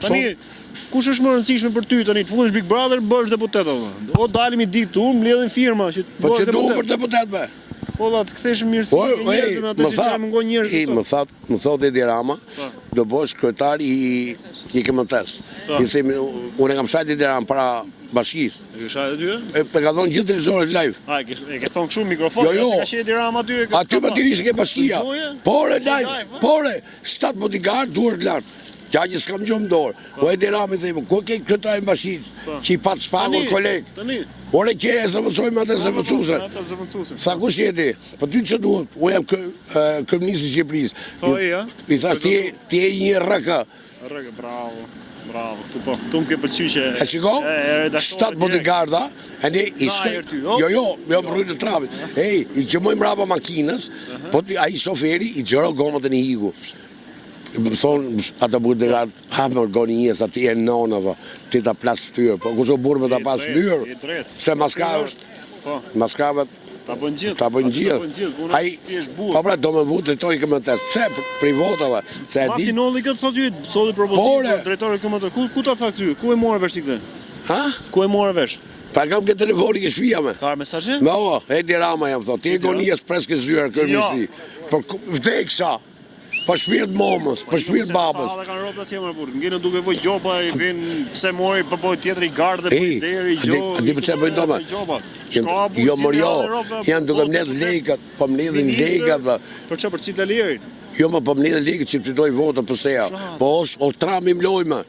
Tani, kush është më rëndësishme për ty tani, të fundesh Big Brother, bësh deputet apo? O dalim i ditë tu, mbledhin firma që Po që du për deputet me? Po da të kthesh mirësi e njerëzve me atë që më ngon njerëz. Më thot Edi Rama, do bosh kryetari i KMT-s. I themi, unë kam shajt Edi Rama para bashkisë. E ke shajt aty? E ka thonë gjithë televizorit live. E ke thonë kështu mikrofon, Jo. ka shajt Edi Rama aty. Aty më ty ishte ke bashkia. Pore live, pore, 7 bodyguard duart lart. Qa që s'kam gjumë dorë. Po Edi Rama i themi, ku ke kryetarin bashkisë? Që i pat spagur koleg. Ore që e zëvëcojmë atë zëvëcuse. Sa kush jeti? Po ty që duhet? U jam kryeministri i Shqipërisë. I thash ti e një rëkë. Rëkë, bravo. Tu më ke pëlqy që... E shiko? 7 bodyguarda. Jo, për rrujtë të trafit. I qëmoj mrapa makinës, po a i shoferi i gjëro gomët e një higu. Më thonë, ata bodyguard, hamë goni njës, ati e nonë, ti ta plasë ftyrë. Po kusho burë me ta pasë ftyrë, se maskavet ta bëjnë gjithë. Po pra, do me vutë drejtori KMT-s. Pse? Pri votave. Masi nolli këtë thot ju, soli propozime, drejtori KMT. Ku ta tha këty? Ku e morë vesh si këtë? Ha? Ku e morë vesh? Pa kam këtë telefoni ke shpia me. Ka mesazhe? No, Edi Rama jam thot. Ti e gonijës preske zyrë kërmisi. Por vdeksa. Po shpirt momës, po shpirt babës. Sa kanë rrobat atje më burr. Ngjene duke voj gjoba i vin pse mori po boj tjetër i gardë po deri gjobë. A di pse bëjnë doba? Jo morjo. Janë duke mbledh lekët, po mbledhin lekët. Për çfarë për çita lirin? Jo më po mbledhin lekët që ti doj vota pse ja. Po o tram i mlojmë.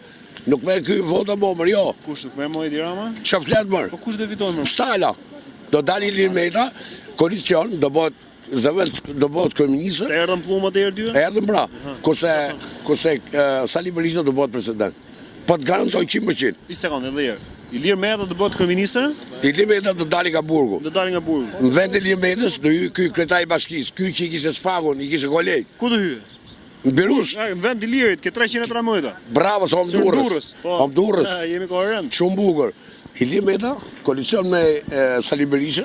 Nuk më ky vota më jo. Kush nuk më moj Edi Rama? Çfarë flet më? Po kush do fitojmë? Sala. Do dalin Ilir Meta, koalicion, do bëhet do bëhet kryeminist. Erdhën pllumat deri dy? Erdhën pra. Kurse Sali Berisha do bëhet president. Po të garantoj 100%. Një sekondë, Ilir Meta do bëhet kryeminist? Ilir Meta do dalë nga burgu. Në vend e Ilir Metës do hyj ky kryetari i bashkisë, ky që i kishte spagun, i kishte koleg. Ku do hyj? Në Birus. Në vend i Ilirit, ke 300 mojta. Bravo, sa Durrës. Durrës. Jemi koherent. Shumë bukur. Ilir Meta, koalicion me Sali Berisha.